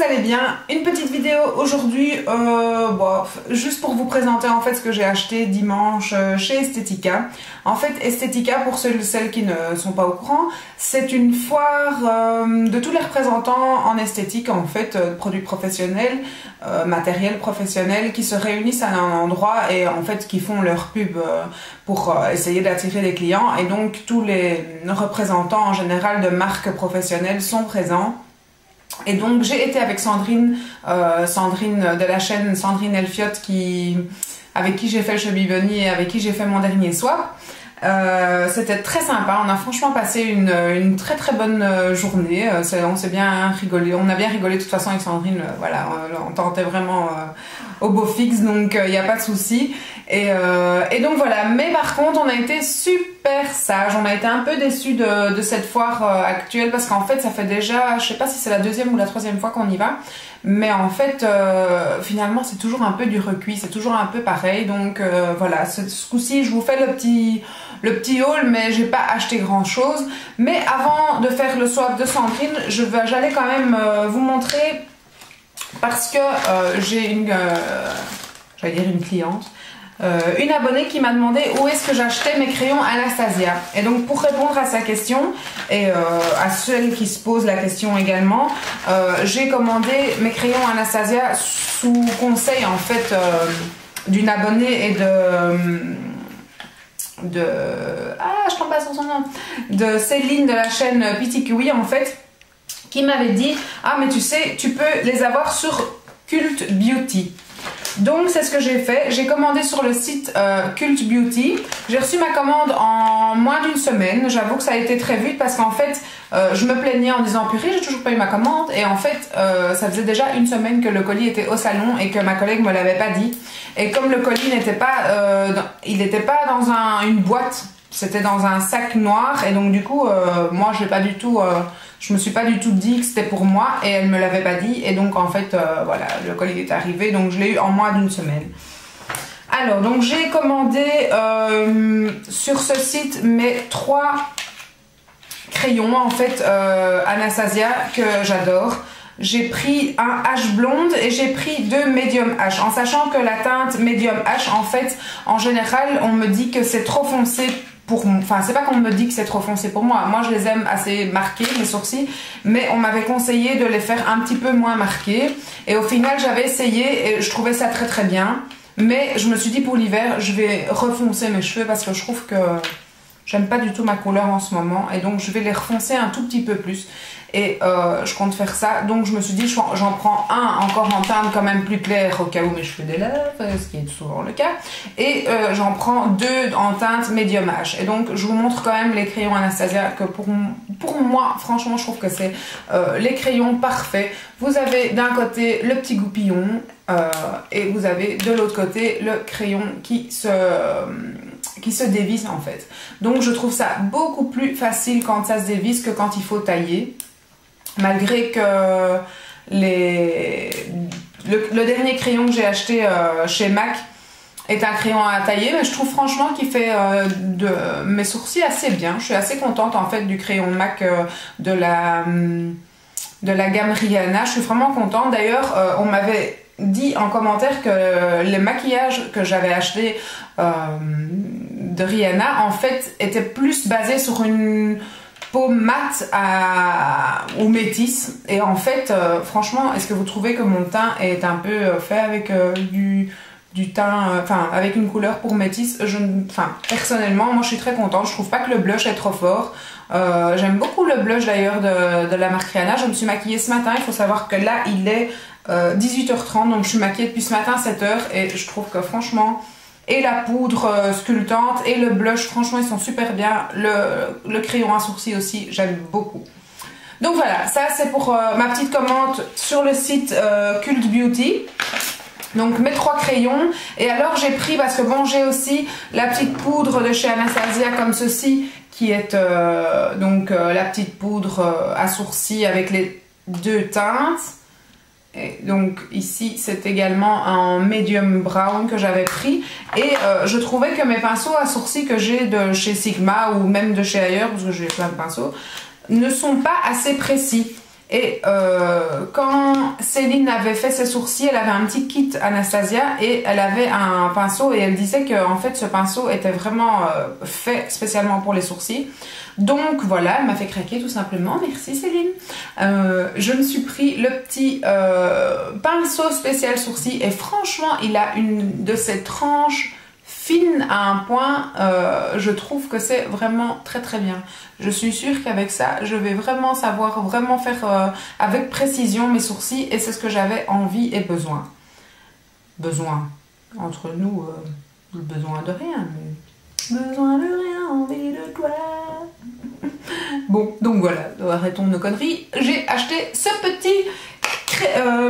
vous allez bien. Une petite vidéo aujourd'hui, juste pour vous présenter en fait ce que j'ai acheté dimanche chez Estetica. En fait, Estetica, pour ceux et celles qui ne sont pas au courant, c'est une foire de tous les représentants en esthétique, en fait, produits professionnels, matériel professionnel, qui se réunissent à un endroit et en fait qui font leur pub pour essayer d'attirer des clients. Et donc tous les représentants en général de marques professionnelles sont présents. Et donc j'ai été avec Sandrine, Sandrine de la chaîne Sandrine Elfiot, avec qui j'ai fait le Chubby Bunny et avec qui j'ai fait mon dernier swap. C'était très sympa, on a franchement passé une très très bonne journée, on s'est bien rigolé, on a bien rigolé de toute façon avec Sandrine, voilà, on tentait vraiment au beau fixe, donc il n'y a pas de souci. Et donc voilà, mais par contre on a été super sages, on a été un peu déçus de cette foire actuelle parce qu'en fait ça fait déjà, je sais pas si c'est la deuxième ou la troisième fois qu'on y va, mais en fait finalement c'est toujours un peu du recuit, c'est toujours un peu pareil, donc voilà, ce coup-ci je vous fais le petit haul, mais j'ai pas acheté grand chose. Mais avant de faire le swap de Sandrine, j'allais quand même vous montrer, parce que j'ai j'allais dire une cliente, une abonnée qui m'a demandé où est-ce que j'achetais mes crayons Anastasia. Et donc pour répondre à sa question et à celles qui se posent la question également, j'ai commandé mes crayons Anastasia sous conseil en fait d'une abonnée et je tombe pas sur son nom, de Céline de la chaîne Petit Kiwi en fait, qui m'avait dit ah mais tu sais tu peux les avoir sur Cult Beauty. Donc c'est ce que j'ai fait, j'ai commandé sur le site Cult Beauty, j'ai reçu ma commande en moins d'une semaine, j'avoue que ça a été très vite parce qu'en fait je me plaignais en disant purée j'ai toujours pas eu ma commande, et en fait ça faisait déjà une semaine que le colis était au salon et que ma collègue me l'avait pas dit, et comme le colis n'était pas, il n'était pas dans une boîte, c'était dans un sac noir, et donc du coup moi je me suis pas du tout dit que c'était pour moi et elle me l'avait pas dit, et donc en fait voilà, le colis est arrivé, donc je l'ai eu en moins d'une semaine. Alors donc j'ai commandé sur ce site mes 3 crayons en fait Anastasia que j'adore. J'ai pris un H blonde et j'ai pris 2 medium H, en sachant que la teinte medium H en fait en général on me dit que c'est trop foncé. Enfin c'est pas qu'on me dit que c'est trop foncé pour moi, moi je les aime assez marqués mes sourcils, mais on m'avait conseillé de les faire un petit peu moins marqués, et au final j'avais essayé et je trouvais ça très très bien, mais je me suis dit pour l'hiver je vais refoncer mes cheveux parce que je trouve que j'aime pas du tout ma couleur en ce moment, et donc je vais les refoncer un tout petit peu plus, et je compte faire ça. Donc je me suis dit j'en prends un encore en teinte quand même plus claire au cas où mes cheveux délèvent, ce qui est souvent le cas, et j'en prends 2 en teinte medium H. Et donc je vous montre quand même les crayons Anastasia que pour moi franchement je trouve que c'est les crayons parfaits. Vous avez d'un côté le petit goupillon et vous avez de l'autre côté le crayon qui se dévisse en fait. Donc je trouve ça beaucoup plus facile quand ça se dévisse que quand il faut tailler, malgré que le dernier crayon que j'ai acheté chez MAC est un crayon à tailler, mais je trouve franchement qu'il fait de mes sourcils assez bien. Je suis assez contente en fait du crayon MAC de la gamme Rihanna, je suis vraiment contente. D'ailleurs on m'avait dit en commentaire que les maquillages que j'avais achetés de Rihanna en fait étaient plus basés sur une peau mate ou métisse, et en fait franchement est-ce que vous trouvez que mon teint est un peu fait avec du teint, enfin avec une couleur pour métisse? Personnellement moi je suis très contente, je trouve pas que le blush est trop fort. J'aime beaucoup le blush d'ailleurs de la marque Rihanna. Je me suis maquillée ce matin, il faut savoir que là il est 18h30, donc je suis maquillée depuis ce matin 7h, et je trouve que franchement et la poudre sculptante et le blush franchement ils sont super bien, le crayon à sourcils aussi j'aime beaucoup. Donc voilà, ça c'est pour ma petite commande sur le site Cult Beauty. Donc mes 3 crayons, et alors j'ai pris, parce que bon j'ai aussi la petite poudre de chez Anastasia comme ceci, qui est la petite poudre à sourcils avec les 2 teintes. Et donc ici c'est également un medium brown que j'avais pris, et je trouvais que mes pinceaux à sourcils que j'ai de chez Sigma ou même de chez ailleurs, parce que j'ai plein de pinceaux, ne sont pas assez précis. Et quand Céline avait fait ses sourcils, elle avait un petit kit Anastasia et elle avait un pinceau et elle disait que en fait ce pinceau était vraiment fait spécialement pour les sourcils. Donc voilà, elle m'a fait craquer tout simplement. Merci Céline. Je me suis pris le petit pinceau spécial sourcils et franchement il a une de ces tranches fine à un point, je trouve que c'est vraiment très très bien. Je suis sûre qu'avec ça, je vais vraiment savoir vraiment faire avec précision mes sourcils et c'est ce que j'avais envie et besoin. Besoin. Entre nous, besoin de rien. Mais... besoin de rien, envie de toi. Bon, donc voilà, arrêtons nos conneries. J'ai acheté ce petit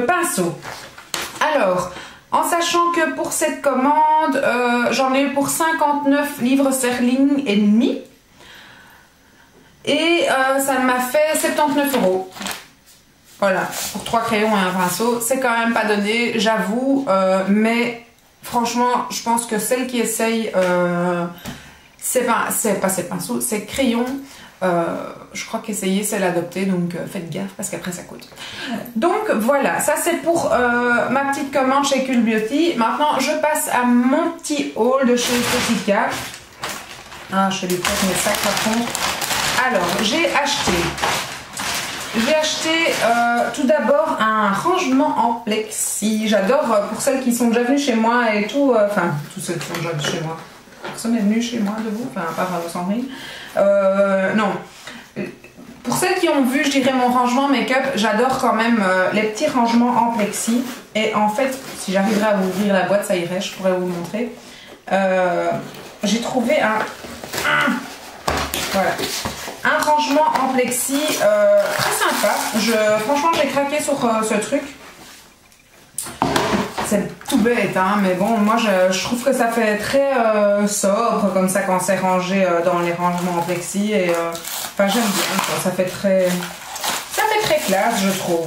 pinceau. Alors... en sachant que pour cette commande, j'en ai eu pour 59 livres sterling et demi. Et ça m'a fait 79 €. Voilà, pour 3 crayons et un pinceau. C'est quand même pas donné, j'avoue. Mais franchement, je pense que celle qui essaye... c'est pas ces pinceaux, c'est crayons. Je crois qu'essayer c'est l'adopter, donc faites gaffe parce qu'après ça coûte. Donc voilà, ça c'est pour ma petite commande chez Cult Beauty. Maintenant je passe à mon petit haul de chez Esthética. Ah, je fais des trucs mes sacs par contre. Alors j'ai acheté tout d'abord un rangement en plexi. J'adore pour celles qui sont déjà venues chez moi et tout, enfin tous ceux qui sont déjà venus chez moi. Personne n'est venu chez moi de vous, enfin à part Sandrine. Non. Pour celles qui ont vu, je dirais mon rangement make-up, j'adore quand même les petits rangements en plexi. Et en fait, si j'arriverais à ouvrir la boîte, ça irait, je pourrais vous le montrer. J'ai trouvé voilà, un rangement en plexi très sympa. Franchement, j'ai craqué sur ce truc. C'est tout bête, hein, mais bon, moi je trouve que ça fait très sobre comme ça quand c'est rangé dans les rangements en plexi. Et enfin, j'aime bien, ça fait très classe, je trouve.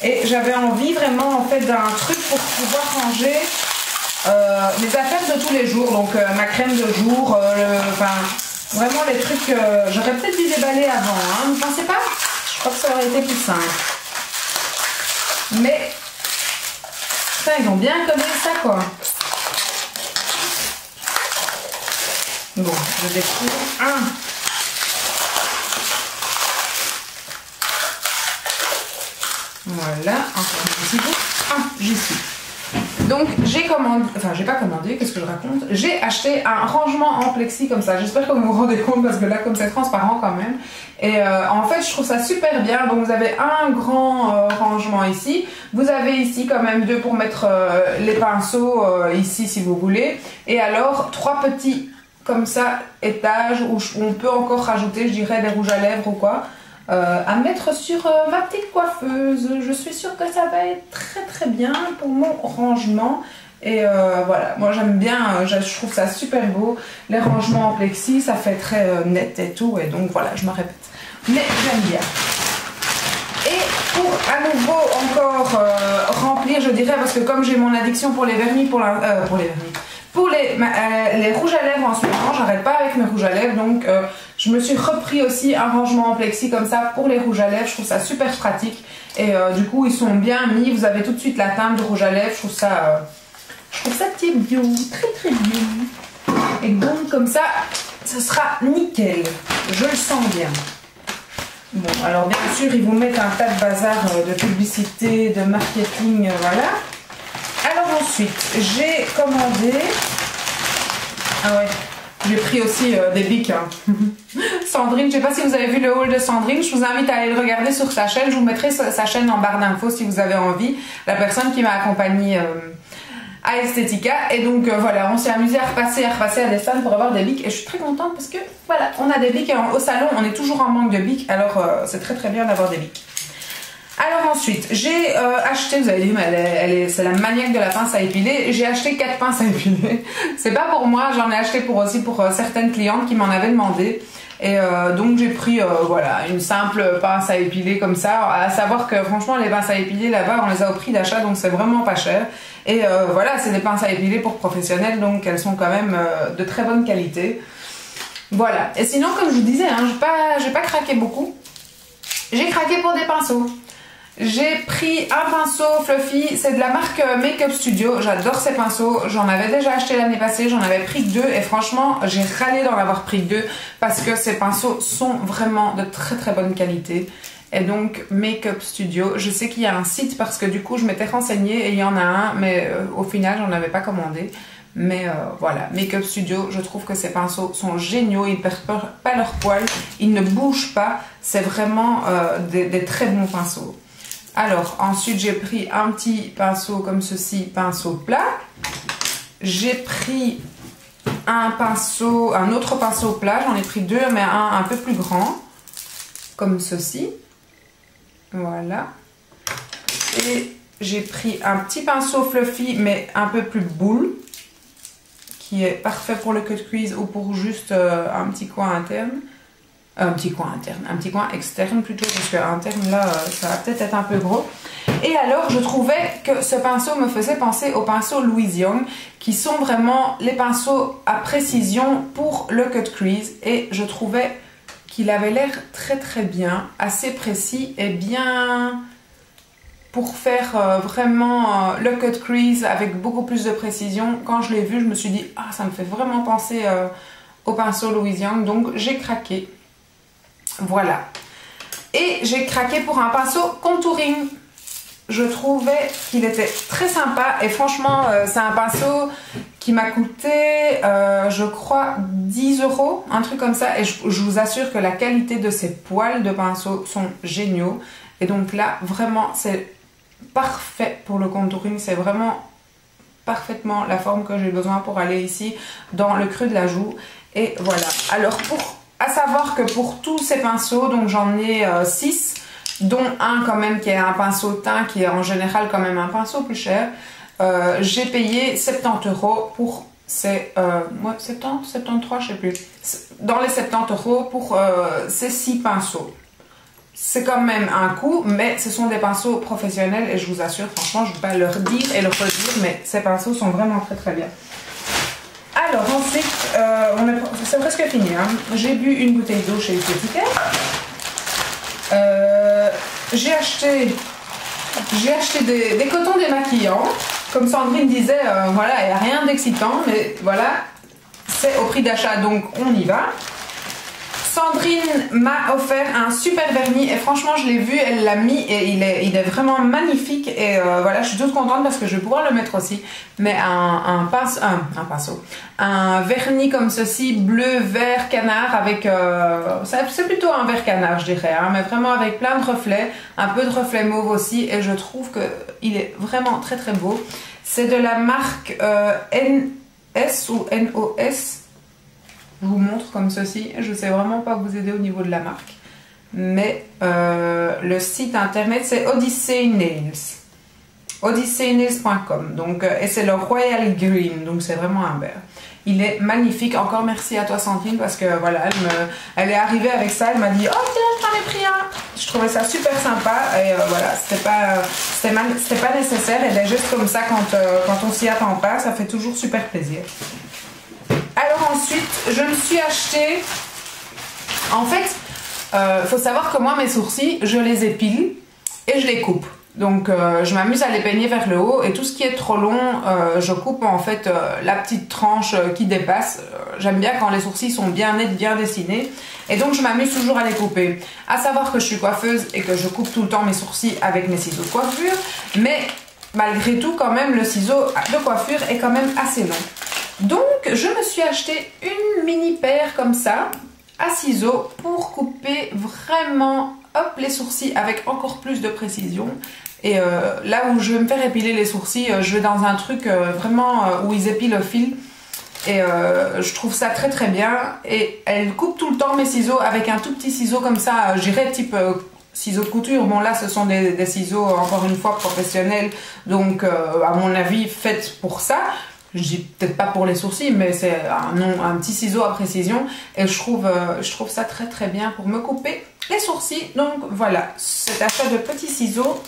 Et j'avais envie vraiment en fait d'un truc pour pouvoir ranger mes affaires de tous les jours, donc ma crème de jour, enfin vraiment les trucs. J'aurais peut-être dû déballer avant, hein, vous pensez pas? Je crois que ça aurait été plus simple. Mais ça, ils ont bien codé ça quoi. Bon, je découvre un. Voilà, encore un petit bout. Ah, j'y suis. Donc j'ai commandé, enfin j'ai pas commandé, qu'est-ce que je raconte? J'ai acheté un rangement en plexi comme ça. J'espère que vous vous rendez compte parce que là comme c'est transparent quand même. Et en fait je trouve ça super bien. Donc vous avez un grand rangement ici. Vous avez ici quand même deux pour mettre les pinceaux ici si vous voulez. Et alors 3 petits comme ça étages où on peut encore rajouter je dirais des rouges à lèvres ou quoi. À mettre sur ma petite coiffeuse. Je suis sûre que ça va être très très bien pour mon rangement. Et voilà, moi j'aime bien, je trouve ça super beau. Les rangements en plexi, ça fait très net et tout. Et donc voilà, je me répète. Mais j'aime bien. Et pour à nouveau encore remplir, je dirais, parce que comme j'ai mon addiction pour les vernis, pour les rouges à lèvres en ce moment, j'arrête pas avec mes rouges à lèvres, donc je me suis repris aussi un rangement en plexi comme ça pour les rouges à lèvres. Je trouve ça super pratique et du coup ils sont bien mis, vous avez tout de suite la teinte de rouge à lèvres. Je trouve ça petit bio, très très bien. Et donc comme ça, ce sera nickel, je le sens bien. Bon, alors bien sûr ils vous mettent un tas de bazar de publicité, de marketing, voilà. Alors ensuite, j'ai commandé... Ah ouais, j'ai pris aussi des bics. Hein. Sandrine, je ne sais pas si vous avez vu le haul de Sandrine, je vous invite à aller le regarder sur sa chaîne. Je vous mettrai sa chaîne en barre d'infos si vous avez envie. La personne qui m'a accompagnée à Esthética. Et donc voilà, on s'est amusé à repasser à des stands pour avoir des bics. Et je suis très contente parce que voilà, on a des bics. Et au salon, on est toujours en manque de bics. Alors c'est très très bien d'avoir des bics. Alors ensuite, j'ai acheté, vous avez dit, mais c'est la maniaque de la pince à épiler. J'ai acheté 4 pinces à épiler. C'est pas pour moi, j'en ai acheté aussi pour certaines clientes qui m'en avaient demandé. Et donc j'ai pris voilà, une simple pince à épiler comme ça. À savoir que franchement les pinces à épiler là-bas on les a au prix d'achat, donc c'est vraiment pas cher. Et voilà, c'est des pinces à épiler pour professionnels, donc elles sont quand même de très bonne qualité. Voilà, et sinon comme je vous disais, hein, j'ai pas craqué beaucoup. J'ai craqué pour des pinceaux. J'ai pris un pinceau fluffy, c'est de la marque Make Up Studio, j'adore ces pinceaux, j'en avais déjà acheté l'année passée, j'en avais pris que 2 et franchement j'ai râlé d'en avoir pris que 2 parce que ces pinceaux sont vraiment de très très bonne qualité. Et donc Make Up Studio, je sais qu'il y a un site parce que du coup je m'étais renseignée et il y en a un mais au final j'en avais pas commandé. Mais voilà, Make Up Studio, je trouve que ces pinceaux sont géniaux, ils ne perdent pas leur poil, ils ne bougent pas, c'est vraiment des très bons pinceaux. Alors ensuite j'ai pris un petit pinceau comme ceci, pinceau plat. J'ai pris un autre pinceau plat, j'en ai pris 2 mais un peu plus grand, comme ceci. Voilà. Et j'ai pris un petit pinceau fluffy mais un peu plus boule, qui est parfait pour le cut crease ou pour juste un petit coin interne. Un petit coin externe plutôt, parce que interne là ça va peut-être être un peu gros. Et alors je trouvais que ce pinceau me faisait penser aux pinceaux Louise Young, qui sont vraiment les pinceaux à précision pour le cut crease, et je trouvais qu'il avait l'air très très bien, assez précis et bien pour faire vraiment le cut crease avec beaucoup plus de précision. Quand je l'ai vu, je me suis dit ah, ça me fait vraiment penser au pinceau Louise Young, donc j'ai craqué. Voilà. Et j'ai craqué pour un pinceau contouring. Je trouvais qu'il était très sympa et franchement c'est un pinceau qui m'a coûté je crois 10 €, un truc comme ça, et je vous assure que la qualité de ces poils de pinceau sont géniaux. Et donc là vraiment c'est parfait pour le contouring, c'est vraiment parfaitement la forme que j'ai besoin pour aller ici dans le creux de la joue. Et voilà. Alors à savoir que pour tous ces pinceaux, donc j'en ai 6, dont un quand même qui est un pinceau teint, qui est en général quand même un pinceau plus cher. J'ai payé 70 € pour ces... 70, 73, je sais plus. Dans les 70 € pour ces 6 pinceaux. C'est quand même un coût, mais ce sont des pinceaux professionnels et je vous assure, franchement, je ne vais pas leur dire et leur redire, mais ces pinceaux sont vraiment très très bien. Alors ensuite, c'est presque fini, hein. J'ai bu une bouteille d'eau chez Esthétique. J'ai acheté des cotons démaquillants. Comme Sandrine disait, voilà, il n'y a rien d'excitant, mais voilà, c'est au prix d'achat, donc on y va. Sandrine m'a offert un super vernis et franchement je l'ai vu, elle l'a mis et il est vraiment magnifique, et voilà, je suis toute contente parce que je vais pouvoir le mettre aussi. Mais un vernis comme ceci, bleu, vert, canard, avec c'est plutôt un vert canard je dirais, hein, mais vraiment avec plein de reflets, un peu de reflets mauve aussi, et je trouve qu'il est vraiment très très beau. C'est de la marque NS ou NOS. Je vous montre comme ceci, je ne sais vraiment pas vous aider au niveau de la marque, mais le site internet c'est Odyssey Nails, odysseynails.com, donc et c'est le Royal Green, donc c'est vraiment un vert. Il est magnifique, encore merci à toi Sandrine, parce que voilà, elle est arrivée avec ça, elle m'a dit oh tiens j'en ai pris un, je trouvais ça super sympa, et voilà, c'était pas nécessaire, elle est juste comme ça quand on s'y attend pas, ça fait toujours super plaisir. Alors ensuite, je me suis acheté, en fait, faut savoir que moi mes sourcils, je les épile et je les coupe. Donc je m'amuse à les peigner vers le haut, et tout ce qui est trop long, je coupe en fait la petite tranche qui dépasse. J'aime bien quand les sourcils sont bien nets, bien dessinés, et donc je m'amuse toujours à les couper. À savoir que je suis coiffeuse et que je coupe tout le temps mes sourcils avec mes ciseaux de coiffure, mais malgré tout quand même le ciseau de coiffure est quand même assez long. Donc je me suis acheté une mini paire comme ça à ciseaux pour couper vraiment hop les sourcils avec encore plus de précision. Et là où je vais me faire épiler les sourcils, je vais dans un truc vraiment où ils épilent au fil, et je trouve ça très très bien. Et elle coupe tout le temps mes ciseaux avec un tout petit ciseau comme ça, je dirais type ciseaux de couture. Bon là ce sont des ciseaux encore une fois professionnels, donc à mon avis faites pour ça. Je dis peut-être pas pour les sourcils, mais c'est un petit ciseau à précision, et je trouve ça très très bien pour me couper les sourcils. Donc voilà, cet achat de petits ciseaux,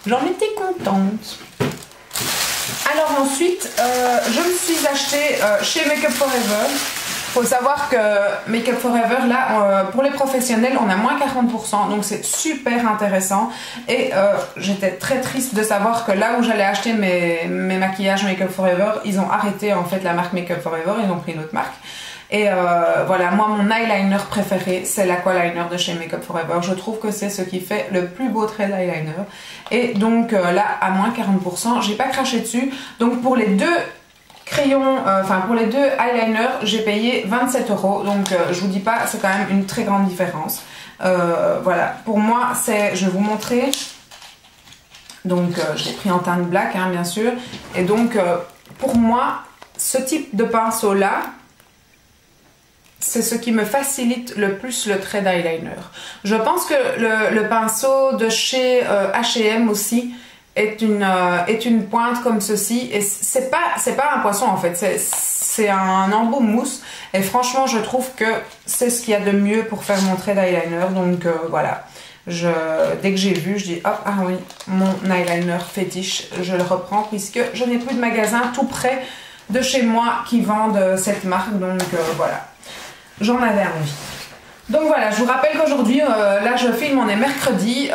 j'en étais contente. Alors ensuite, je me suis acheté chez Make Up For Ever Faut savoir que Make Up For Ever, là, pour les professionnels, on a moins 40%, donc c'est super intéressant. Et j'étais très triste de savoir que là où j'allais acheter mes maquillages Make Up For Ever, ils ont arrêté en fait la marque Make Up For Ever, ils ont pris une autre marque. Et voilà, moi mon eyeliner préféré, c'est l'Aqualiner de chez Make Up For Ever. Je trouve que c'est ce qui fait le plus beau trait d'eyeliner. Et donc là, à moins 40%, j'ai pas craché dessus. Donc pour les deux crayons, pour les deux eyeliners, j'ai payé 27 €. Donc je vous dis pas, c'est quand même une très grande différence. Voilà, pour moi, je vais vous montrer. Donc je l'ai pris en teinte black, hein, bien sûr. Et donc pour moi, ce type de pinceau là, c'est ce qui me facilite le plus le trait d'eyeliner. Je pense que le pinceau de chez H&M aussi est une pointe comme ceci. Et c'est pas un poisson en fait, c'est un embout mousse. Et franchement, je trouve que c'est ce qu'il y a de mieux pour faire mon trait d'eyeliner. Donc voilà. Dès que j'ai vu, je dis hop, ah oui, mon eyeliner fétiche, je le reprends puisque je n'ai plus de magasin tout près de chez moi qui vendent cette marque. Donc voilà. J'en avais envie. Donc voilà, je vous rappelle qu'aujourd'hui, là je filme, on est mercredi.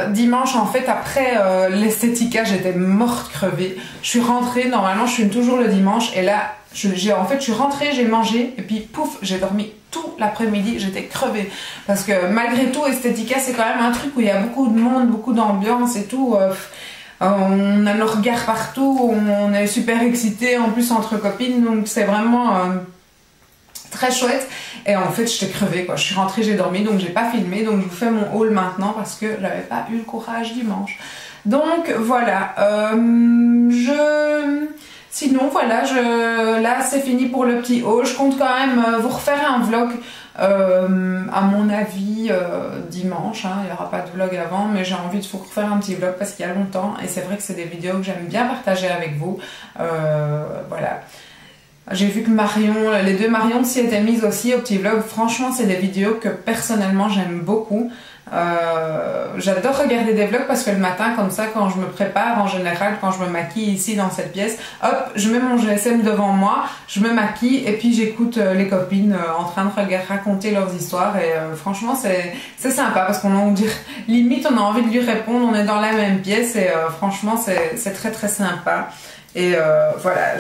Dimanche, en fait, après l'Estetica, j'étais morte crevée. Je suis rentrée, normalement je filme toujours le dimanche. Et là, je suis rentrée, j'ai mangé. Et puis pouf, j'ai dormi tout l'après-midi, j'étais crevée. Parce que malgré tout, Estetica, c'est quand même un truc où il y a beaucoup de monde, beaucoup d'ambiance et tout. On a nos regards partout, on est super excités, en plus entre copines. Donc c'est vraiment... très chouette. Et en fait j'étais crevée quoi, je suis rentrée, j'ai dormi, donc j'ai pas filmé, donc je vous fais mon haul maintenant parce que j'avais pas eu le courage dimanche. Donc voilà, sinon voilà, là c'est fini pour le petit haul. Je compte quand même vous refaire un vlog à mon avis dimanche, hein. Il n'y aura pas de vlog avant, mais j'ai envie de vous refaire un petit vlog parce qu'il y a longtemps et c'est vrai que c'est des vidéos que j'aime bien partager avec vous. Voilà. J'ai vu que les deux Marion s'y étaient mises aussi au petit vlog. Franchement, c'est des vidéos que personnellement j'aime beaucoup. J'adore regarder des vlogs parce que le matin, comme ça, quand je me prépare, en général, quand je me maquille ici dans cette pièce, hop, je mets mon GSM devant moi, je me maquille et puis j'écoute les copines en train de raconter leurs histoires. Et franchement, c'est sympa parce qu'on dirait, limite, on a envie de lui répondre, on est dans la même pièce et franchement, c'est très très sympa. Et voilà,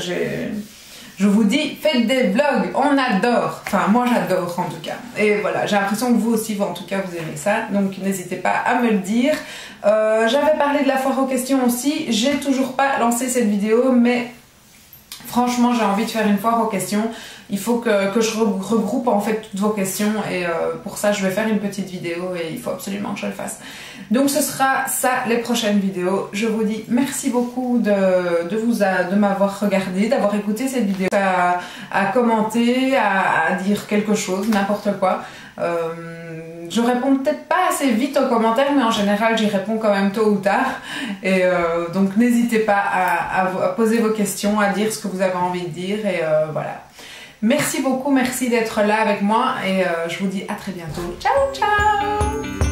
je vous dis, faites des vlogs, on adore. Enfin, moi j'adore en tout cas. Et voilà, j'ai l'impression que vous aussi, en tout cas, vous aimez ça. Donc n'hésitez pas à me le dire. J'avais parlé de la foire aux questions aussi. J'ai toujours pas lancé cette vidéo, mais franchement, j'ai envie de faire une foire aux questions. Il faut que je regroupe en fait toutes vos questions et pour ça, je vais faire une petite vidéo et il faut absolument que je le fasse. Donc ce sera ça les prochaines vidéos. Je vous dis merci beaucoup de m'avoir regardé, d'avoir écouté cette vidéo, à commenter, à dire quelque chose, n'importe quoi. Je réponds peut-être pas assez vite aux commentaires, mais en général j'y réponds quand même tôt ou tard. Et donc n'hésitez pas à poser vos questions, à dire ce que vous avez envie de dire et voilà. Merci beaucoup, merci d'être là avec moi et je vous dis à très bientôt. Ciao, ciao!